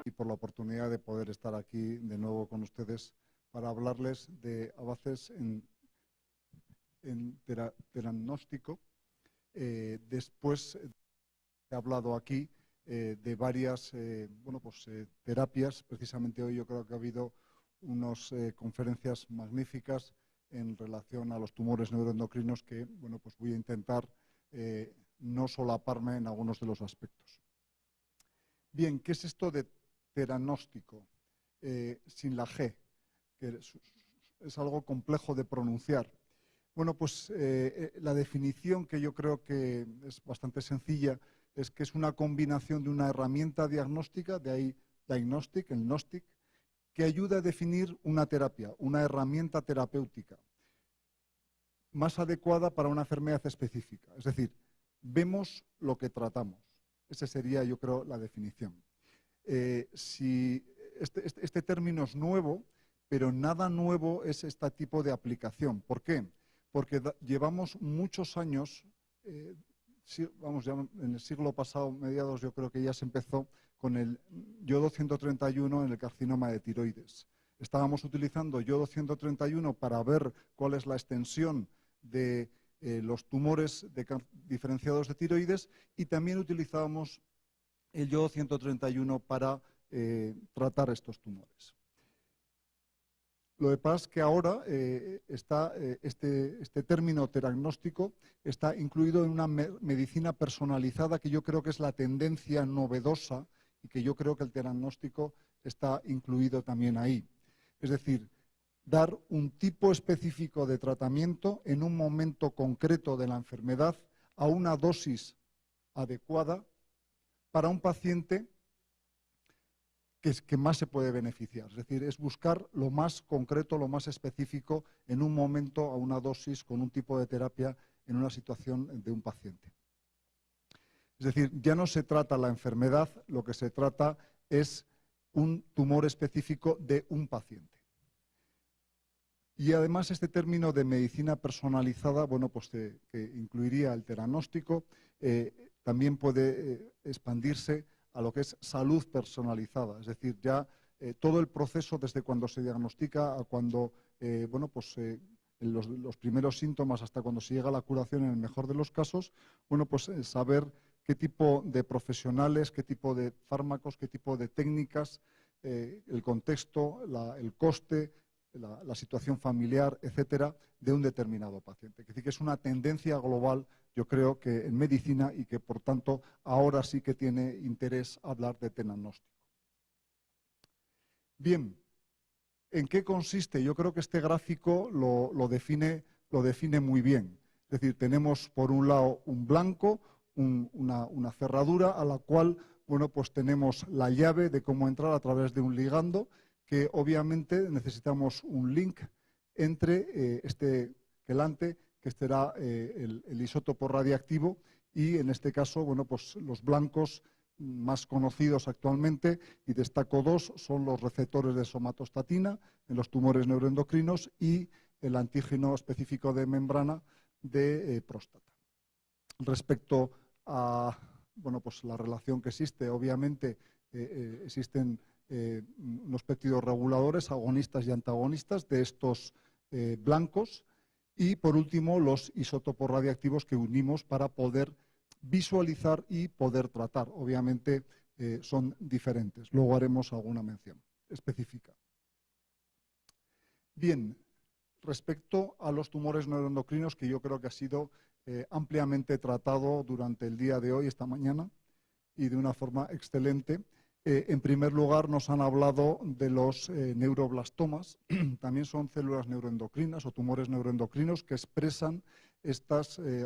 Y por la oportunidad de poder estar aquí de nuevo con ustedes para hablarles de avances en teragnóstico. Después he hablado aquí de varias terapias. Precisamente hoy yo creo que ha habido unas conferencias magníficas en relación a los tumores neuroendocrinos que voy a intentar no solaparme en algunos de los aspectos. Bien, ¿qué es esto de teragnóstico? Sin la G, que es algo complejo de pronunciar. La definición, que yo creo que es bastante sencilla, es que es una combinación de una herramienta diagnóstica, de ahí diagnostic, el gnostic, que ayuda a definir una terapia, una herramienta terapéutica más adecuada para una enfermedad específica. Es decir, vemos lo que tratamos. Esa sería, yo creo, la definición. Si este término es nuevo, pero nada nuevo es este tipo de aplicación. ¿Por qué? Porque llevamos muchos años, ya en el siglo pasado, mediados, yo creo que ya se empezó con el yodo 131 en el carcinoma de tiroides. Estábamos utilizando yodo 131 para ver cuál es la extensión de los tumores diferenciados de tiroides, y también utilizábamos el yodo 131 para tratar estos tumores. Lo que pasa es que ahora este término teragnóstico está incluido en una medicina personalizada, que yo creo que es la tendencia novedosa, y que yo creo que el teragnóstico está incluido también ahí. Es decir, dar un tipo específico de tratamiento en un momento concreto de la enfermedad a una dosis adecuada para un paciente que más se puede beneficiar. Es decir, es buscar lo más concreto, lo más específico en un momento, a una dosis, con un tipo de terapia en una situación de un paciente. Es decir, ya no se trata la enfermedad, lo que se trata es un tumor específico de un paciente. Y además este término de medicina personalizada, que incluiría el teragnóstico, también puede expandirse a lo que es salud personalizada. Es decir, ya todo el proceso desde cuando se diagnostica a cuando, los primeros síntomas hasta cuando se llega a la curación en el mejor de los casos, saber qué tipo de profesionales, qué tipo de fármacos, qué tipo de técnicas, el contexto, el coste, la situación familiar, etcétera, de un determinado paciente. Es decir, que es una tendencia global, yo creo, que en medicina, y que, por tanto, ahora sí que tiene interés hablar de teragnóstico. Bien, ¿en qué consiste? Yo creo que este gráfico lo define muy bien. Es decir, tenemos por un lado un blanco, una cerradura a la cual tenemos la llave de cómo entrar a través de un ligando, que obviamente necesitamos un link entre este quelante, que será el isótopo radiactivo, y en este caso, los blancos más conocidos actualmente, y destaco dos, son los receptores de somatostatina en los tumores neuroendocrinos y el antígeno específico de membrana de próstata. Respecto a la relación que existe, obviamente existen unos péptidos reguladores, agonistas y antagonistas de estos blancos, y por último los isótopos radiactivos que unimos para poder visualizar y poder tratar. Obviamente son diferentes, luego haremos alguna mención específica. Bien, respecto a los tumores neuroendocrinos, que yo creo que ha sido ampliamente tratado durante el día de hoy, esta mañana, y de una forma excelente. En primer lugar, nos han hablado de los neuroblastomas. También son células neuroendocrinas o tumores neuroendocrinos que expresan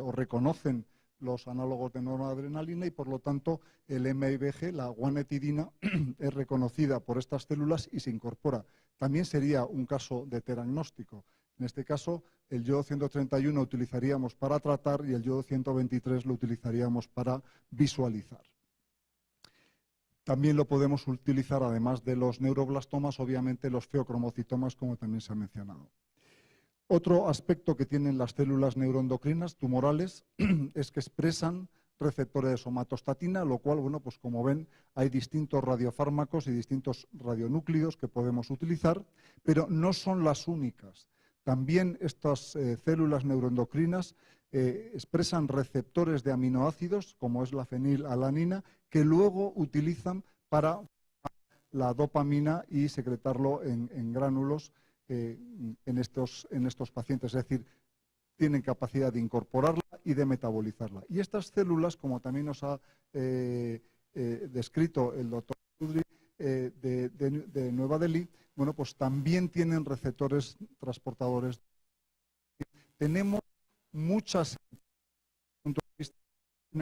o reconocen los análogos de noradrenalina, y por lo tanto el MIBG, la guanetidina, es reconocida por estas células y se incorpora. También sería un caso de teragnóstico. En este caso, el yodo 131 utilizaríamos para tratar y el yodo 123 lo utilizaríamos para visualizar. También lo podemos utilizar, además de los neuroblastomas, obviamente los feocromocitomas, como también se ha mencionado. Otro aspecto que tienen las células neuroendocrinas tumorales es que expresan receptores de somatostatina, lo cual, bueno, pues como ven, hay distintos radiofármacos y distintos radionúclidos que podemos utilizar, pero no son las únicas. También estas células neuroendocrinas expresan receptores de aminoácidos, como es la fenilalanina, que luego utilizan para la dopamina y secretarlo en gránulos en estos pacientes. Es decir, tienen capacidad de incorporarla y de metabolizarla. Y estas células, como también nos ha descrito el doctor Chaudhry de Nueva Delhi, bueno, pues también tienen receptores transportadores. Tenemos muchas puntos de vista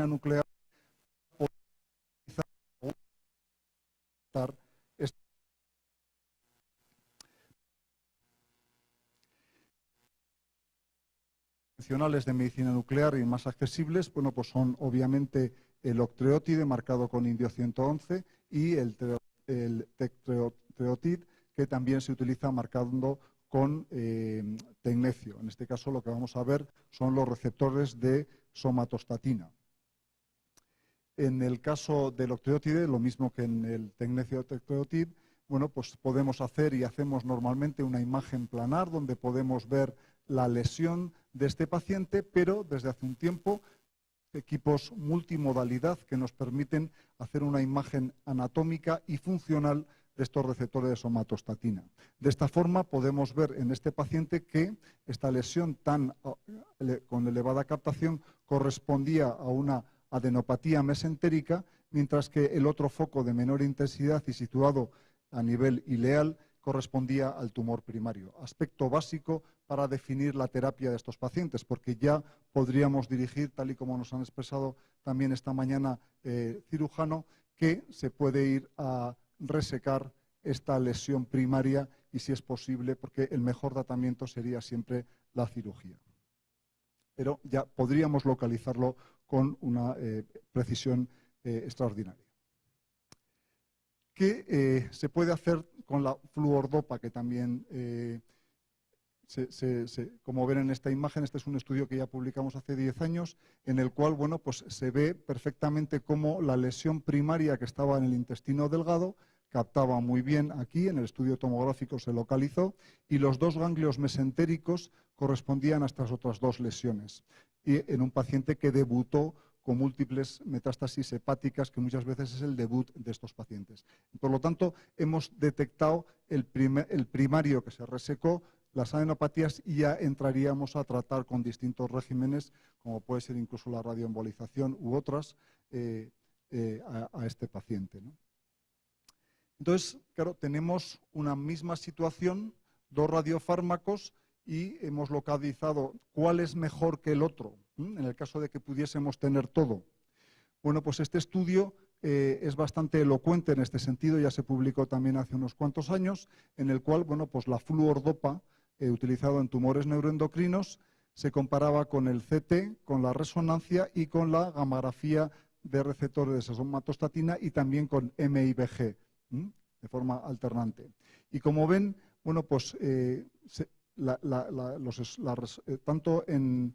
nuclear de medicina nuclear y más accesibles, bueno, pues son obviamente el octreotide marcado con indio 111 y el tectreotid, que también se utiliza marcando con tecnecio. En este caso lo que vamos a ver son los receptores de somatostatina. En el caso del octreotide, lo mismo que en el tecnecio tectreotid, bueno, pues podemos hacer y hacemos normalmente una imagen planar donde podemos ver la lesión de este paciente, pero desde hace un tiempo equipos multimodalidad que nos permiten hacer una imagen anatómica y funcional de estos receptores de somatostatina. De esta forma podemos ver en este paciente que esta lesión con elevada captación correspondía a una adenopatía mesentérica, mientras que el otro foco de menor intensidad y situado a nivel ileal correspondía al tumor primario. Aspecto básico para definir la terapia de estos pacientes, porque ya podríamos dirigir, tal y como nos han expresado también esta mañana cirujano, que se puede ir a resecar esta lesión primaria y, si es posible, porque el mejor tratamiento sería siempre la cirugía. Pero ya podríamos localizarlo con una precisión extraordinaria. ¿Qué se puede hacer con la fluordopa, que también, como ven en esta imagen, este es un estudio que ya publicamos hace 10 años, en el cual, bueno, pues se ve perfectamente cómo la lesión primaria que estaba en el intestino delgado captaba muy bien aquí, en el estudio tomográfico se localizó, y los dos ganglios mesentéricos correspondían a estas otras dos lesiones. Y en un paciente que debutó con múltiples metástasis hepáticas, que muchas veces es el debut de estos pacientes. Por lo tanto, hemos detectado el primario que se resecó, las adenopatías, y ya entraríamos a tratar con distintos regímenes, como puede ser incluso la radioembolización u otras, a este paciente, ¿no? Entonces, claro, tenemos una misma situación, dos radiofármacos, y hemos localizado cuál es mejor que el otro, en el caso de que pudiésemos tener todo. Bueno, pues este estudio es bastante elocuente en este sentido, ya se publicó también hace unos cuantos años, en el cual, bueno, pues la fluordopa utilizado en tumores neuroendocrinos se comparaba con el CT, con la resonancia y con la gamografía de receptores de somatostatina y también con MIBG, de forma alternante. Y como ven, bueno, pues tanto en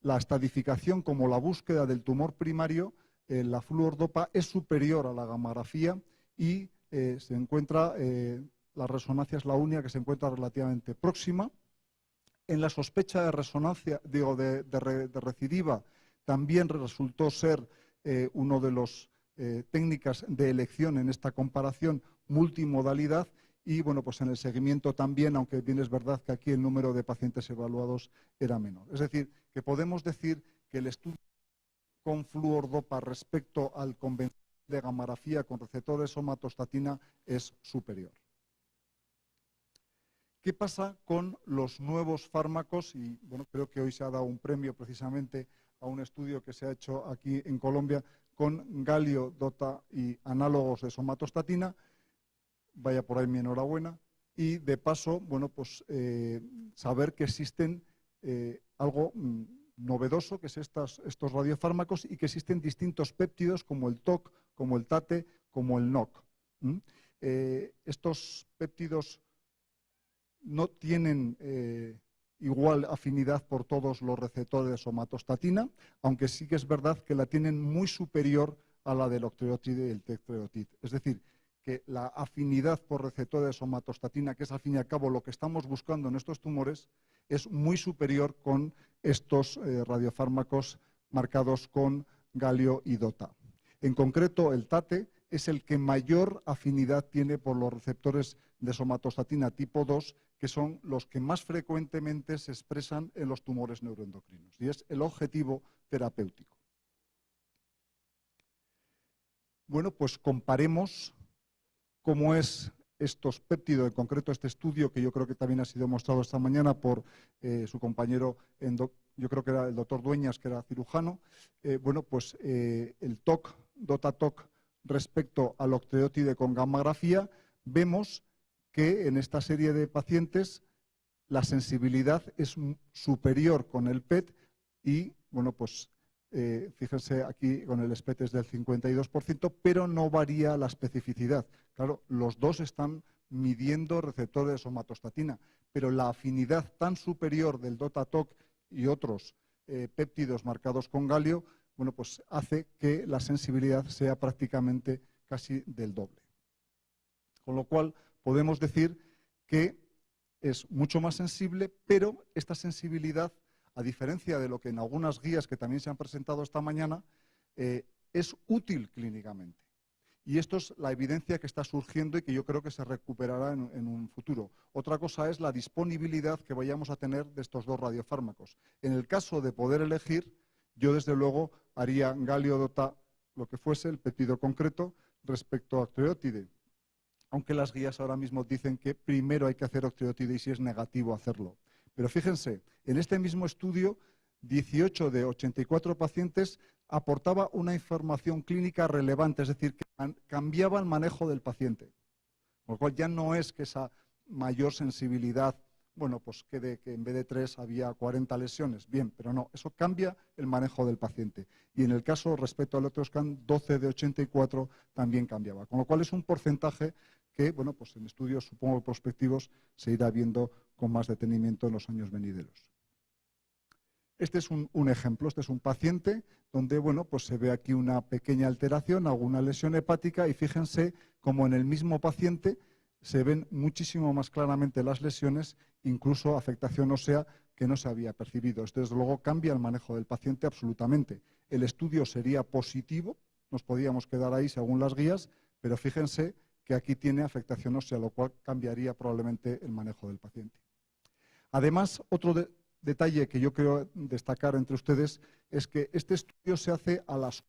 la estadificación como la búsqueda del tumor primario, la fluordopa es superior a la gamografía y se encuentra, la resonancia es la única que se encuentra relativamente próxima. En la sospecha de resonancia, de recidiva, también resultó ser uno de los técnicas de elección en esta comparación multimodalidad. Y bueno, pues en el seguimiento también, aunque bien es verdad que aquí el número de pacientes evaluados era menor. Es decir, que podemos decir que el estudio con fluordopa respecto al convencional de gamografía con receptores somatostatina es superior. ¿Qué pasa con los nuevos fármacos? Y bueno, creo que hoy se ha dado un premio precisamente a un estudio que se ha hecho aquí en Colombia con galio, dota y análogos de somatostatina. Vaya por ahí mi enhorabuena. Y de paso, bueno, pues saber que existen algo novedoso, que es estos radiofármacos, y que existen distintos péptidos como el TOC, como el TATE, como el NOC. Estos péptidos no tienen igual afinidad por todos los receptores de somatostatina, aunque sí que es verdad que la tienen muy superior a la del octreotide y el tetrodotoxina. Es decir, que la afinidad por receptores de somatostatina, que es al fin y al cabo lo que estamos buscando en estos tumores, es muy superior con estos radiofármacos marcados con galio y DOTA. En concreto, el TATE es el que mayor afinidad tiene por los receptores de somatostatina tipo 2, que son los que más frecuentemente se expresan en los tumores neuroendocrinos, y es el objetivo terapéutico. Bueno, pues comparemos cómo es estos péptidos, en concreto este estudio que yo creo que también ha sido mostrado esta mañana por su compañero, yo creo que era el doctor Dueñas, que era cirujano. Bueno, pues el TOC, DOTA-TOC, respecto al octreotide con gammagrafía, vemos que en esta serie de pacientes la sensibilidad es superior con el PET y, bueno, pues fíjense aquí con el SPET es del 52%, pero no varía la especificidad. Claro, los dos están midiendo receptores de somatostatina, pero la afinidad tan superior del DOTA-TOC y otros péptidos marcados con galio, bueno, pues hace que la sensibilidad sea prácticamente casi del doble. Con lo cual, podemos decir que es mucho más sensible, pero esta sensibilidad, a diferencia de lo que en algunas guías que también se han presentado esta mañana, es útil clínicamente. Y esto es la evidencia que está surgiendo y que yo creo que se recuperará en un futuro. Otra cosa es la disponibilidad que vayamos a tener de estos dos radiofármacos. En el caso de poder elegir, yo desde luego haría galio-DOTA, lo que fuese, el péptido concreto, respecto a octreotide. Aunque las guías ahora mismo dicen que primero hay que hacer octreotide y si es negativo hacerlo. Pero fíjense, en este mismo estudio, 18 de 84 pacientes aportaba una información clínica relevante, es decir, que cambiaba el manejo del paciente. Con lo cual ya no es que esa mayor sensibilidad, bueno, pues quede que en vez de 3 había 40 lesiones. Bien, pero no, eso cambia el manejo del paciente. Y en el caso respecto al otro scan, 12 de 84 también cambiaba. Con lo cual es un porcentaje que, bueno, pues en estudios, supongo, prospectivos se irá viendo con más detenimiento en los años venideros. Este es un ejemplo, este es un paciente donde, bueno, pues se ve aquí una pequeña alteración, alguna lesión hepática, y fíjense cómo en el mismo paciente se ven muchísimo más claramente las lesiones, incluso afectación ósea que no se había percibido. Esto, desde luego, cambia el manejo del paciente absolutamente. El estudio sería positivo, nos podíamos quedar ahí según las guías, pero fíjense que aquí tiene afectación ósea, lo cual cambiaría probablemente el manejo del paciente. Además, otro detalle que yo quiero destacar entre ustedes es que este estudio se hace a las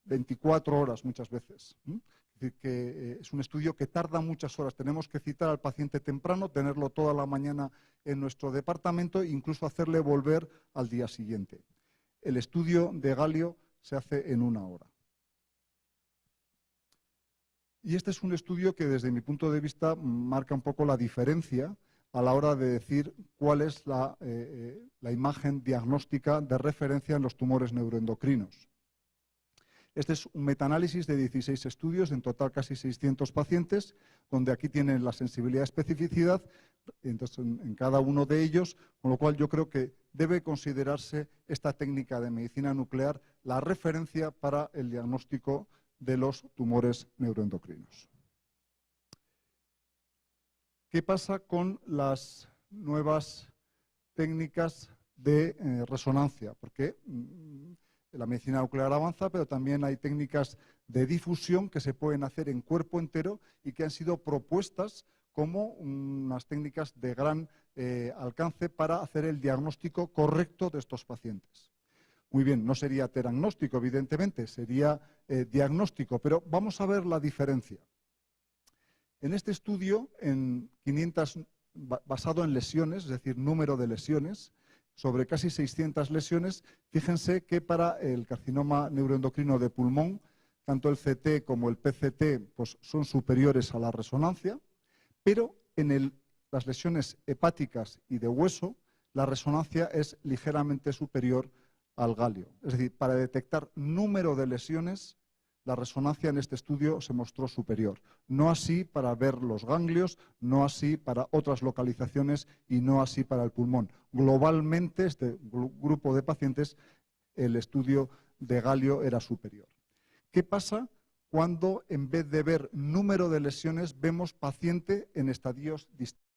24 horas muchas veces. Es decir, que es un estudio que tarda muchas horas. Tenemos que citar al paciente temprano, tenerlo toda la mañana en nuestro departamento e incluso hacerle volver al día siguiente. El estudio de galio se hace en 1 hora. Y este es un estudio que desde mi punto de vista marca un poco la diferencia a la hora de decir cuál es la imagen diagnóstica de referencia en los tumores neuroendocrinos. Este es un metaanálisis de 16 estudios, en total casi 600 pacientes, donde aquí tienen la sensibilidad y especificidad entonces, en cada uno de ellos, con lo cual yo creo que debe considerarse esta técnica de medicina nuclear la referencia para el diagnóstico de los tumores neuroendocrinos. ¿Qué pasa con las nuevas técnicas de resonancia? Porque la medicina nuclear avanza, pero también hay técnicas de difusión que se pueden hacer en cuerpo entero y que han sido propuestas como unas técnicas de gran alcance para hacer el diagnóstico correcto de estos pacientes. Muy bien, no sería teragnóstico, evidentemente, sería diagnóstico, pero vamos a ver la diferencia. En este estudio, basado en lesiones, es decir, número de lesiones, sobre casi 600 lesiones, fíjense que para el carcinoma neuroendocrino de pulmón, tanto el CT como el PCT pues, son superiores a la resonancia, pero en las lesiones hepáticas y de hueso, la resonancia es ligeramente superior al galio. Es decir, para detectar número de lesiones, la resonancia en este estudio se mostró superior. No así para ver los ganglios, no así para otras localizaciones y no así para el pulmón. Globalmente, este grupo de pacientes, el estudio de galio era superior. ¿Qué pasa cuando en vez de ver número de lesiones vemos paciente en estadios distintos?